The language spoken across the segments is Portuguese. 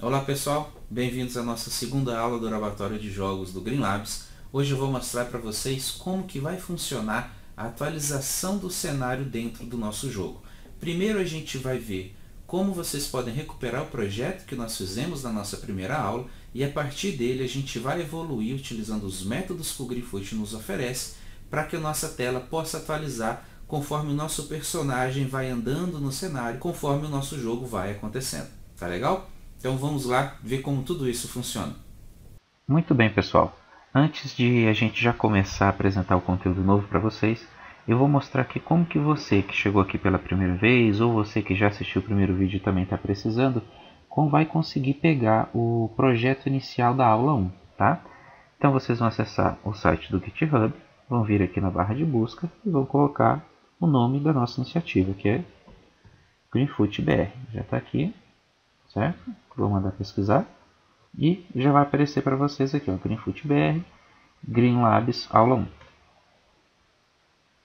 Olá pessoal, bem-vindos à nossa segunda aula do Laboratório de Jogos do Green Labs. Hoje eu vou mostrar para vocês como que vai funcionar a atualização do cenário dentro do nosso jogo. Primeiro a gente vai ver como vocês podem recuperar o projeto que nós fizemos na nossa primeira aula e a partir dele a gente vai evoluir utilizando os métodos que o Greenfoot nos oferece para que a nossa tela possa atualizar conforme o nosso personagem vai andando no cenário, conforme o nosso jogo vai acontecendo. Tá legal? Então vamos lá ver como tudo isso funciona. Muito bem, pessoal. Antes de a gente já começar a apresentar o conteúdo novo para vocês, eu vou mostrar aqui como que você que chegou aqui pela primeira vez, ou você que já assistiu o primeiro vídeo e também está precisando, como vai conseguir pegar o projeto inicial da aula 1, tá? Então vocês vão acessar o site do GitHub, vão vir aqui na barra de busca e vão colocar o nome da nossa iniciativa, que é Greenfoot BR. Já está aqui, certo? Vou mandar pesquisar e já vai aparecer para vocês aqui, ó, Greenfoot BR, Green Labs Aula 1.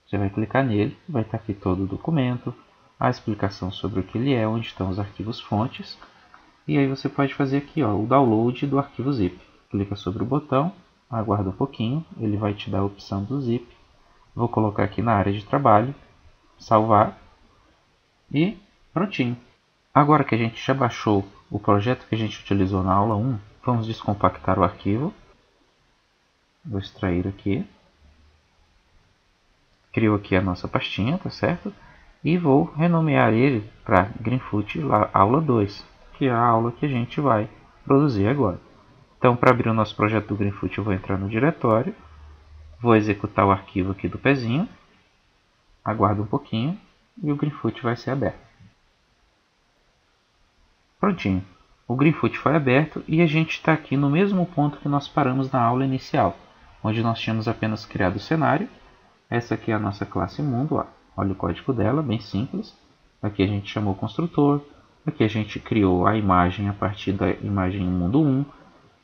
Você vai clicar nele, vai estar aqui todo o documento, a explicação sobre o que ele é, onde estão os arquivos fontes, e aí você pode fazer aqui, ó, o download do arquivo zip. Clica sobre o botão, aguarda um pouquinho, ele vai te dar a opção do zip. Vou colocar aqui na área de trabalho, salvar e prontinho. Agora que a gente já baixou o projeto que a gente utilizou na aula 1, vamos descompactar o arquivo. Vou extrair aqui. Crio aqui a nossa pastinha, tá certo? E vou renomear ele para Greenfoot aula 2, que é a aula que a gente vai produzir agora. Então, para abrir o nosso projeto do Greenfoot, eu vou entrar no diretório, vou executar o arquivo aqui do pezinho, aguardo um pouquinho e o Greenfoot vai ser aberto. Prontinho, o Greenfoot foi aberto e a gente está aqui no mesmo ponto que nós paramos na aula inicial, onde nós tínhamos apenas criado o cenário. Essa aqui é a nossa classe mundo, ó. Olha o código dela, bem simples. Aqui a gente chamou o construtor, aqui a gente criou a imagem a partir da imagem mundo 1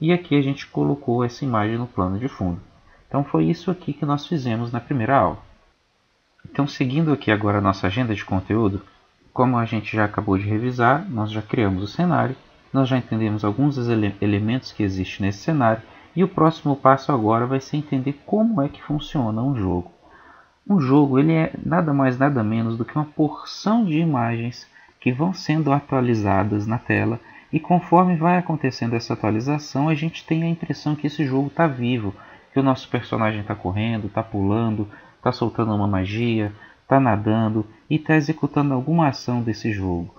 e aqui a gente colocou essa imagem no plano de fundo. Então foi isso aqui que nós fizemos na primeira aula. Então seguindo aqui agora a nossa agenda de conteúdo, como a gente já acabou de revisar, nós já criamos o cenário, nós já entendemos alguns dos elementos que existem nesse cenário e o próximo passo agora vai ser entender como é que funciona um jogo. Um jogo ele é nada mais nada menos do que uma porção de imagens que vão sendo atualizadas na tela e conforme vai acontecendo essa atualização a gente tem a impressão que esse jogo está vivo, que o nosso personagem está correndo, está pulando, está soltando uma magia, está nadando e está executando alguma ação desse jogo.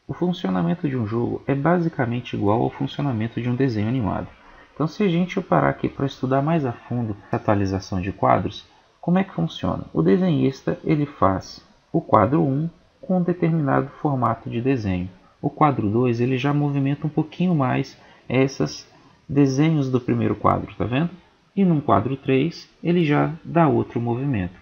O funcionamento de um jogo é basicamente igual ao funcionamento de um desenho animado. Então se a gente parar aqui para estudar mais a fundo a atualização de quadros, como é que funciona? O desenhista ele faz o quadro 1 com um determinado formato de desenho. O quadro 2 ele já movimenta um pouquinho mais esses desenhos do primeiro quadro, tá vendo? E no quadro 3 ele já dá outro movimento.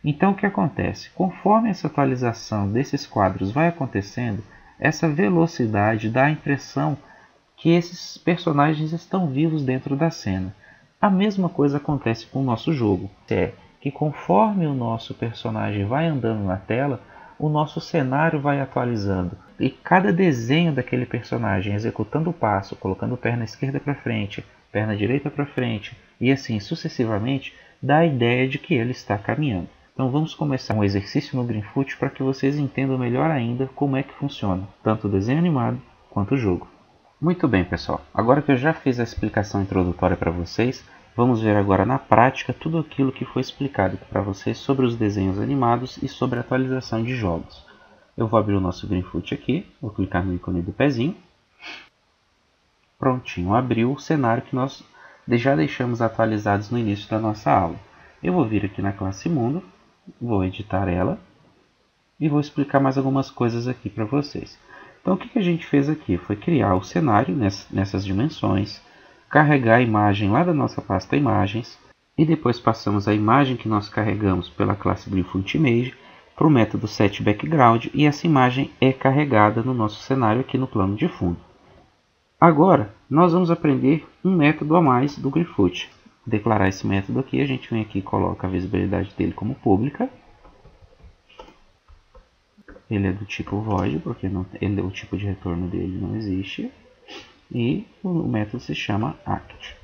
Então o que acontece? Conforme essa atualização desses quadros vai acontecendo, essa velocidade dá a impressão que esses personagens estão vivos dentro da cena. A mesma coisa acontece com o nosso jogo. É que conforme o nosso personagem vai andando na tela, o nosso cenário vai atualizando. E cada desenho daquele personagem executando o passo, colocando perna esquerda para frente, perna direita para frente e assim sucessivamente, dá a ideia de que ele está caminhando. Então vamos começar um exercício no Greenfoot para que vocês entendam melhor ainda como é que funciona, tanto o desenho animado quanto o jogo. Muito bem, pessoal. Agora que eu já fiz a explicação introdutória para vocês, vamos ver agora na prática tudo aquilo que foi explicado para vocês sobre os desenhos animados e sobre a atualização de jogos. Eu vou abrir o nosso Greenfoot aqui, vou clicar no ícone do pezinho. Prontinho, abriu o cenário que nós já deixamos atualizados no início da nossa aula. Eu vou vir aqui na classe mundo, vou editar ela e vou explicar mais algumas coisas aqui para vocês. Então o que a gente fez aqui foi criar o cenário nessas dimensões, carregar a imagem lá da nossa pasta imagens e depois passamos a imagem que nós carregamos pela classe Greenfoot Image para o método setBackground e essa imagem é carregada no nosso cenário aqui no plano de fundo. Agora, nós vamos aprender um método a mais do Greenfoot. Declarar esse método aqui, a gente vem aqui e coloca a visibilidade dele como pública. Ele é do tipo void, porque o tipo de retorno dele não existe. E o método se chama act.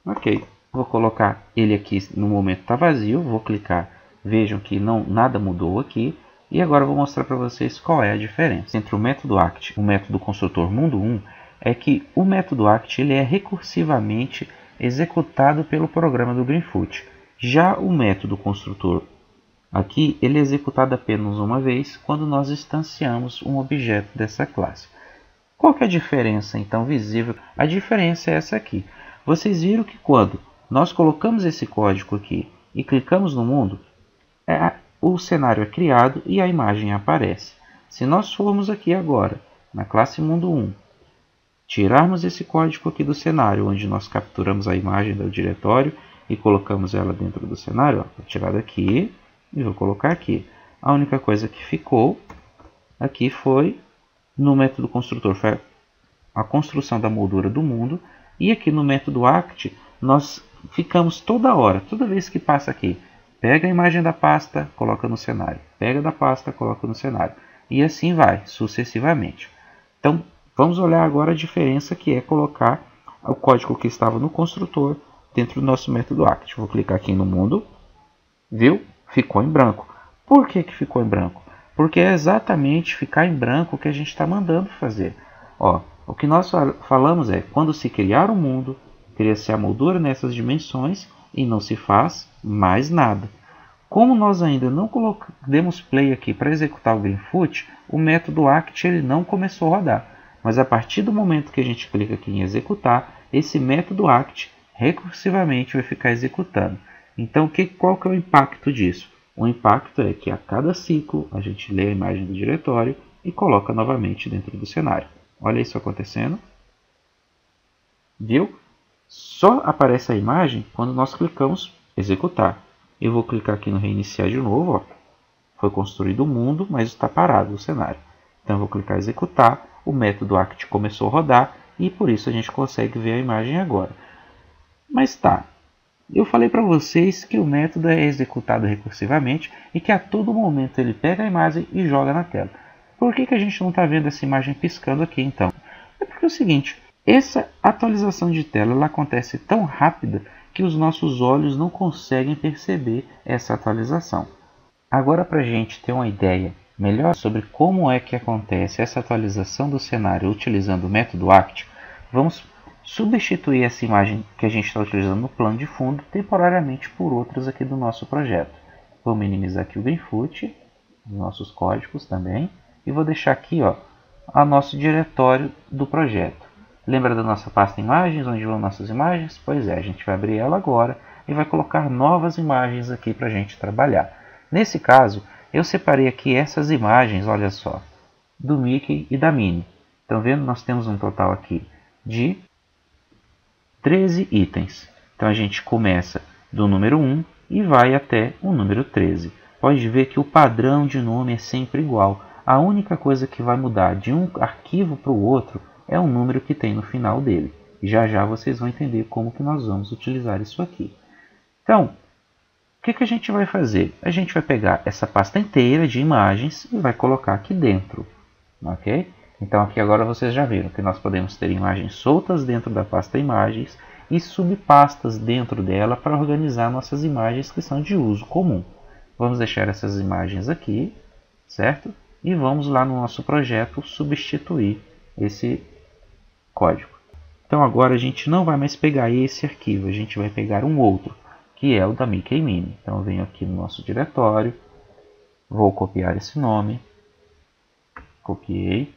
Ok, vou colocar ele aqui, no momento está vazio, vou clicar, vejam que nada mudou aqui. E agora eu vou mostrar para vocês qual é a diferença entre o método act e o método construtor mundo 1. É que o método act ele é recursivamente executado pelo programa do Greenfoot. Já o método construtor aqui ele é executado apenas uma vez quando nós instanciamos um objeto dessa classe. Qual que é a diferença então visível? A diferença é essa aqui. Vocês viram que quando nós colocamos esse código aqui e clicamos no mundo, o cenário é criado e a imagem aparece. Se nós formos aqui agora na classe mundo 1, tirarmos esse código aqui do cenário, onde nós capturamos a imagem do diretório e colocamos ela dentro do cenário, vou tirar daqui e vou colocar aqui. A única coisa que ficou aqui foi, no método construtor, foi a construção da moldura do mundo, e aqui no método act, nós ficamos toda hora, toda vez que passa aqui, pega a imagem da pasta, coloca no cenário, pega da pasta, coloca no cenário, e assim vai, sucessivamente. Então, vamos olhar agora a diferença que é colocar o código que estava no construtor dentro do nosso método act. Vou clicar aqui no mundo, viu? Ficou em branco. Por que ficou em branco? Porque é exatamente ficar em branco que a gente está mandando fazer. Ó, o que nós falamos é, quando se criar um mundo, cria-se a moldura nessas dimensões e não se faz mais nada. Como nós ainda não demos play aqui para executar o Greenfoot, o método act ele não começou a rodar. Mas a partir do momento que a gente clica aqui em executar, esse método act recursivamente vai ficar executando. Então, qual que é o impacto disso? O impacto é que a cada ciclo a gente lê a imagem do diretório e coloca novamente dentro do cenário. Olha isso acontecendo. Viu? Só aparece a imagem quando nós clicamos executar. Eu vou clicar aqui no reiniciar de novo. Ó. Foi construído o mundo, mas está parado o cenário. Então eu vou clicar executar. O método act começou a rodar e por isso a gente consegue ver a imagem agora. Mas tá, eu falei para vocês que o método é executado recursivamente e que a todo momento ele pega a imagem e joga na tela. Por que a gente não está vendo essa imagem piscando aqui então? É porque é o seguinte, essa atualização de tela ela acontece tão rápida que os nossos olhos não conseguem perceber essa atualização. Agora, para a gente ter uma ideia melhor sobre como é que acontece essa atualização do cenário utilizando o método act, vamos substituir essa imagem que a gente está utilizando no plano de fundo temporariamente por outras aqui do nosso projeto. Vou minimizar aqui o Greenfoot, os nossos códigos também, e vou deixar aqui o nosso diretório do projeto. Lembra da nossa pasta imagens, onde vão nossas imagens? Pois é, a gente vai abrir ela agora e vai colocar novas imagens aqui para a gente trabalhar. Nesse caso, eu separei aqui essas imagens, olha só, do Mickey e da Minnie. Estão vendo? Nós temos um total aqui de 13 itens. Então a gente começa do número 1 e vai até o número 13. Pode ver que o padrão de nome é sempre igual. A única coisa que vai mudar de um arquivo para o outro é o número que tem no final dele. Já já vocês vão entender como que nós vamos utilizar isso aqui. Então, o que a gente vai fazer? A gente vai pegar essa pasta inteira de imagens e vai colocar aqui dentro. Ok? Então aqui agora vocês já viram que nós podemos ter imagens soltas dentro da pasta imagens e subpastas dentro dela para organizar nossas imagens que são de uso comum. Vamos deixar essas imagens aqui, certo? E vamos lá no nosso projeto substituir esse código. Então agora a gente não vai mais pegar esse arquivo, a gente vai pegar um outro, que é o da Mickey e Minnie. Então eu venho aqui no nosso diretório, vou copiar esse nome, copiei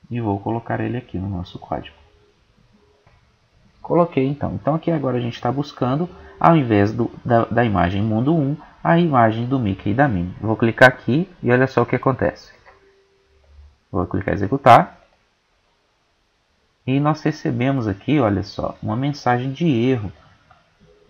e vou colocar ele aqui no nosso código. Coloquei então. Então aqui agora a gente está buscando, ao invés da imagem mundo 1, a imagem do Mickey e da Minnie. Eu vou clicar aqui e olha só o que acontece. Vou clicar em executar. E nós recebemos aqui, olha só, uma mensagem de erro.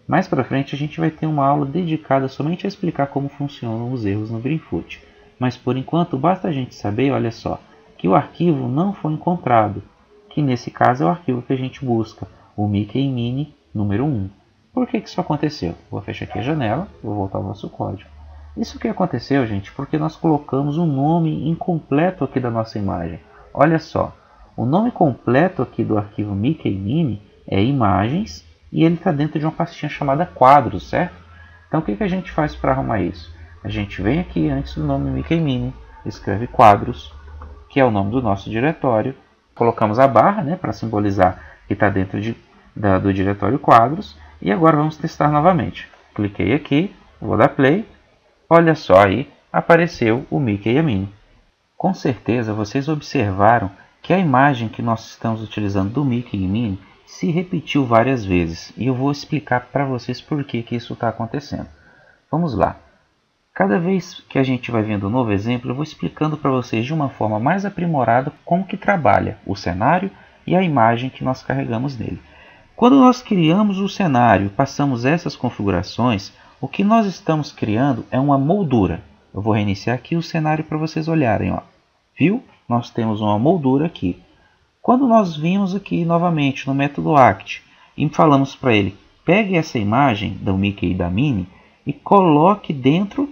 Mais para frente a gente vai ter uma aula dedicada somente a explicar como funcionam os erros no Greenfoot. Mas por enquanto basta a gente saber, olha só, que o arquivo não foi encontrado, que nesse caso é o arquivo que a gente busca, o Mickey e Minnie número 1. Por que isso aconteceu? Vou fechar aqui a janela, vou voltar ao nosso código. Isso que aconteceu, gente, porque nós colocamos um nome incompleto aqui da nossa imagem. Olha só, o nome completo aqui do arquivo Mickey e Minnie é imagens e ele está dentro de uma pastinha chamada quadros, certo? Então o que a gente faz para arrumar isso? A gente vem aqui antes do nome Mickey e Minnie, escreve quadros, que é o nome do nosso diretório. Colocamos a barra, né, para simbolizar que está dentro do diretório quadros. E agora vamos testar novamente. Cliquei aqui, vou dar play. Olha só aí, apareceu o Mickey e a Minnie. Com certeza vocês observaram que a imagem que nós estamos utilizando do Mickey e Minnie se repetiu várias vezes. E eu vou explicar para vocês por que isso está acontecendo. Vamos lá. Cada vez que a gente vai vendo um novo exemplo, eu vou explicando para vocês de uma forma mais aprimorada como que trabalha o cenário e a imagem que nós carregamos nele. Quando nós criamos o cenário, passamos essas configurações, o que nós estamos criando é uma moldura. Eu vou reiniciar aqui o cenário para vocês olharem. Ó. Viu? Nós temos uma moldura aqui. Quando nós vimos aqui novamente no método act e falamos para ele, pegue essa imagem do Mickey e da Minnie e coloque dentro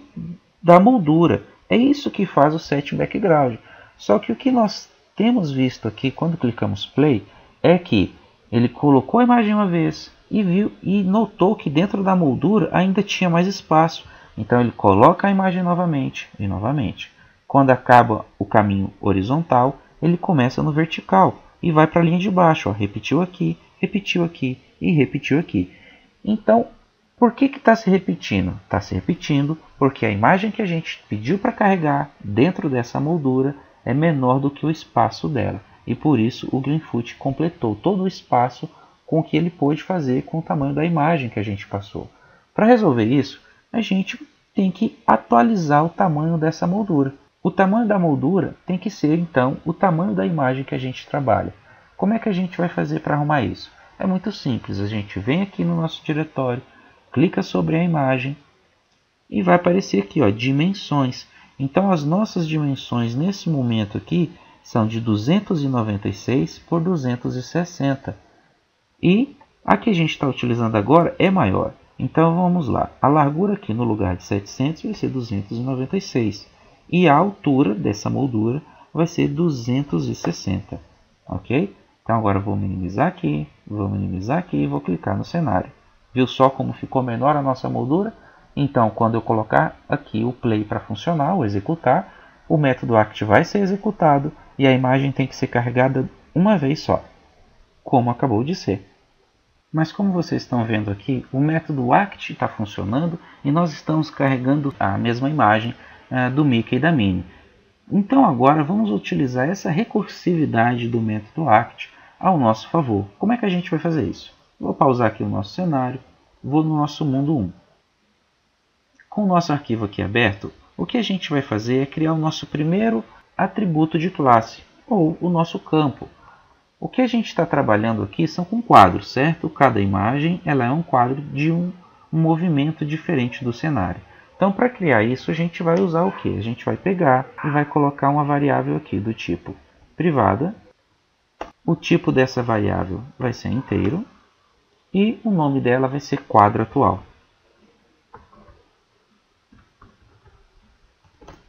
da moldura. É isso que faz o set background. Só que o que nós temos visto aqui quando clicamos play é que ele colocou a imagem uma vez e viu e notou que dentro da moldura ainda tinha mais espaço. Então ele coloca a imagem novamente e novamente. Quando acaba o caminho horizontal, ele começa no vertical e vai para a linha de baixo. Ó. Repetiu aqui e repetiu aqui. Então, por que está se repetindo? Está se repetindo porque a imagem que a gente pediu para carregar dentro dessa moldura é menor do que o espaço dela. E por isso o Greenfoot completou todo o espaço com o que ele pôde fazer com o tamanho da imagem que a gente passou. Para resolver isso, a gente tem que atualizar o tamanho dessa moldura. O tamanho da moldura tem que ser, então, o tamanho da imagem que a gente trabalha. Como é que a gente vai fazer para arrumar isso? É muito simples, a gente vem aqui no nosso diretório, clica sobre a imagem e vai aparecer aqui, ó, dimensões. Então as nossas dimensões nesse momento aqui são de 296 por 260. E a que a gente está utilizando agora é maior. Então vamos lá. A largura aqui no lugar de 700 vai ser 296. E a altura dessa moldura vai ser 260. Ok? Então agora eu vou minimizar aqui e vou clicar no cenário. Viu só como ficou menor a nossa moldura? Então quando eu colocar aqui o play para funcionar, ou executar, o método act vai ser executado e a imagem tem que ser carregada uma vez só, como acabou de ser. Mas como vocês estão vendo aqui, o método act está funcionando e nós estamos carregando a mesma imagem do Mickey e da Minnie. Então agora vamos utilizar essa recursividade do método act ao nosso favor. Como é que a gente vai fazer isso? Vou pausar aqui o nosso cenário, vou no nosso mundo 1. Com o nosso arquivo aqui aberto, o que a gente vai fazer é criar o nosso primeiro atributo de classe, ou o nosso campo. O que a gente está trabalhando aqui são com quadros, certo? Cada imagem ela é um quadro de um movimento diferente do cenário. Então, para criar isso, a gente vai usar o quê? A gente vai pegar e vai colocar uma variável aqui do tipo privada. O tipo dessa variável vai ser inteiro e o nome dela vai ser quadro atual.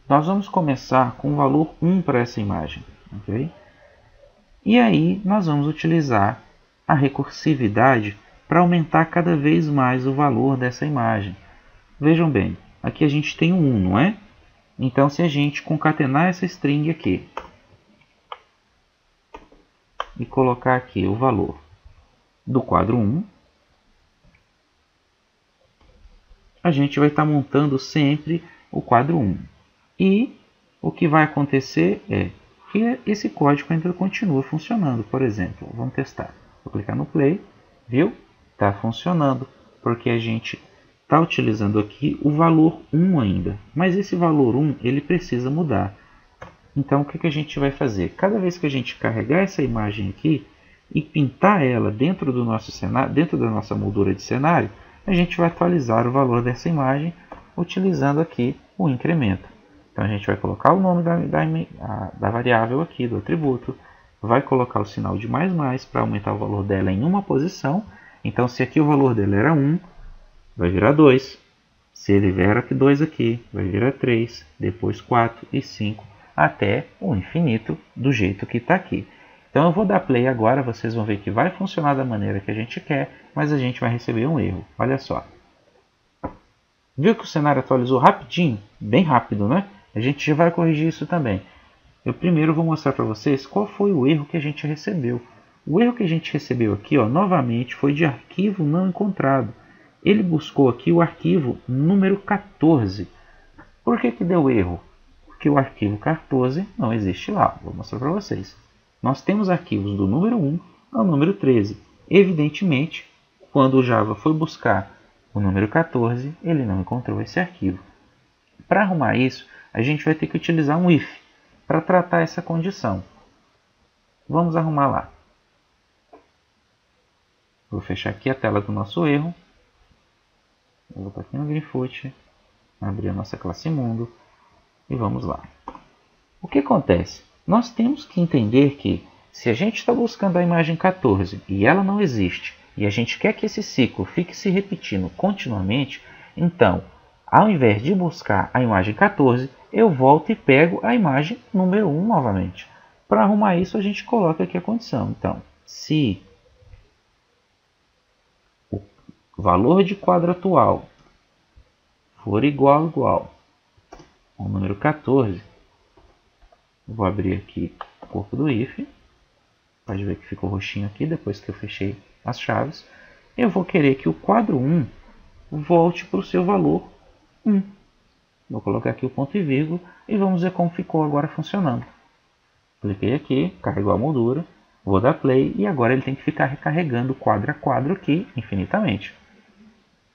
Nós vamos começar com o valor 1 para essa imagem. Okay? E aí nós vamos utilizar a recursividade para aumentar cada vez mais o valor dessa imagem. Vejam bem, aqui a gente tem um 1, não é? Então se a gente concatenar essa string aqui e colocar aqui o valor do quadro 1, a gente vai estar montando sempre o quadro 1. E o que vai acontecer é que esse código ainda continua funcionando. Por exemplo, vamos testar. Vou clicar no play, viu? Está funcionando, porque a gente está utilizando aqui o valor 1 ainda. Mas esse valor 1 ele precisa mudar. Então o que a gente vai fazer? Cada vez que a gente carregar essa imagem aqui e pintar ela dentro do nosso cenário, dentro da nossa moldura de cenário, a gente vai atualizar o valor dessa imagem utilizando aqui o incremento. Então a gente vai colocar o nome da variável aqui, do atributo, vai colocar o sinal de mais para aumentar o valor dela em uma posição. Então se aqui o valor dela era 1, vai virar 2. Se ele vier aqui 2 aqui, vai virar 3, depois 4 e 5, até o infinito do jeito que está aqui. Então eu vou dar play agora, vocês vão ver que vai funcionar da maneira que a gente quer, mas a gente vai receber um erro. Olha só. Viu que o cenário atualizou rapidinho? Bem rápido, né? A gente já vai corrigir isso também. Eu primeiro vou mostrar para vocês qual foi o erro que a gente recebeu. O erro que a gente recebeu aqui, ó, novamente, foi de arquivo não encontrado. Ele buscou aqui o arquivo número 14. Por que que deu erro? Porque o arquivo 14 não existe lá. Vou mostrar para vocês. Nós temos arquivos do número 1 ao número 13. Evidentemente, quando o Java foi buscar o número 14, ele não encontrou esse arquivo. Para arrumar isso, a gente vai ter que utilizar um if para tratar essa condição. Vamos arrumar lá. Vou fechar aqui a tela do nosso erro. Vou voltar aqui no Greenfoot, abrir a nossa classe mundo e vamos lá. O que acontece? Nós temos que entender que se a gente está buscando a imagem 14 e ela não existe, e a gente quer que esse ciclo fique se repetindo continuamente, então, ao invés de buscar a imagem 14, eu volto e pego a imagem número 1 novamente. Para arrumar isso, a gente coloca aqui a condição. Então, se o valor de quadro atual for igual ao número 14, vou abrir aqui o corpo do if. Pode ver que ficou roxinho aqui depois que eu fechei as chaves. Eu vou querer que o quadro 1 volte para o seu valor 1. Vou colocar aqui o ponto e vírgula e vamos ver como ficou agora funcionando. Cliquei aqui, carregou a moldura, vou dar play e agora ele tem que ficar recarregando quadro a quadro aqui infinitamente.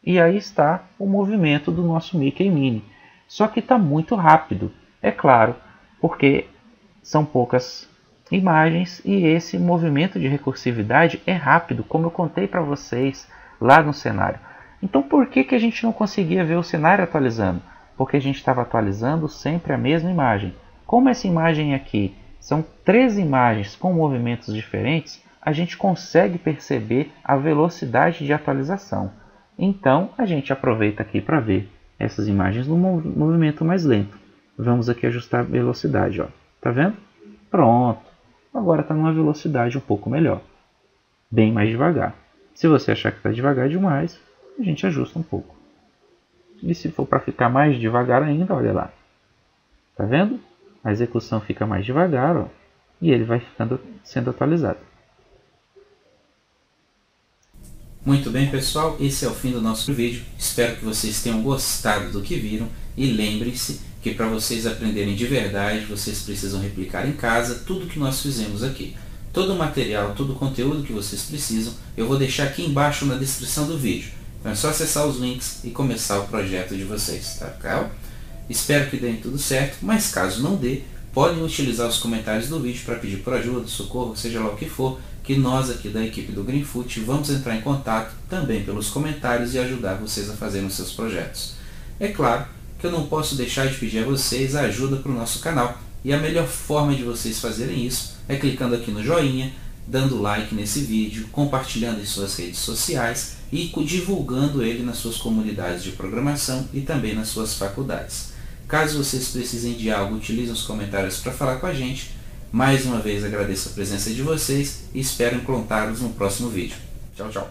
E aí está o movimento do nosso Mickey e Minnie. Só que está muito rápido, é claro, porque são poucas imagens e esse movimento de recursividade é rápido, como eu contei para vocês lá no cenário. Então por que que a gente não conseguia ver o cenário atualizando? Porque a gente estava atualizando sempre a mesma imagem. Como essa imagem aqui são 13 imagens com movimentos diferentes, a gente consegue perceber a velocidade de atualização. Então a gente aproveita aqui para ver essas imagens no movimento mais lento. Vamos aqui ajustar a velocidade, ó. Tá vendo? Pronto. Agora está numa velocidade um pouco melhor. Bem mais devagar. Se você achar que está devagar demais, a gente ajusta um pouco. E se for para ficar mais devagar ainda, olha lá. Tá vendo? A execução fica mais devagar, ó, e ele vai sendo atualizado. Muito bem, pessoal, esse é o fim do nosso vídeo. Espero que vocês tenham gostado do que viram e lembrem-se que para vocês aprenderem de verdade, vocês precisam replicar em casa tudo que nós fizemos aqui. Todo o material, todo o conteúdo que vocês precisam, eu vou deixar aqui embaixo na descrição do vídeo. Então é só acessar os links e começar o projeto de vocês, tá legal? Espero que dê tudo certo, mas caso não dê, podem utilizar os comentários do vídeo para pedir por ajuda, socorro, seja lá o que for, que nós aqui da equipe do Greenfoot vamos entrar em contato também pelos comentários e ajudar vocês a fazerem os seus projetos. É claro que eu não posso deixar de pedir a vocês a ajuda para o nosso canal, e a melhor forma de vocês fazerem isso é clicando aqui no joinha, dando like nesse vídeo, compartilhando em suas redes sociais e divulgando ele nas suas comunidades de programação e também nas suas faculdades. Caso vocês precisem de algo, utilizem os comentários para falar com a gente. Mais uma vez agradeço a presença de vocês e espero encontrá-los no próximo vídeo. Tchau, tchau.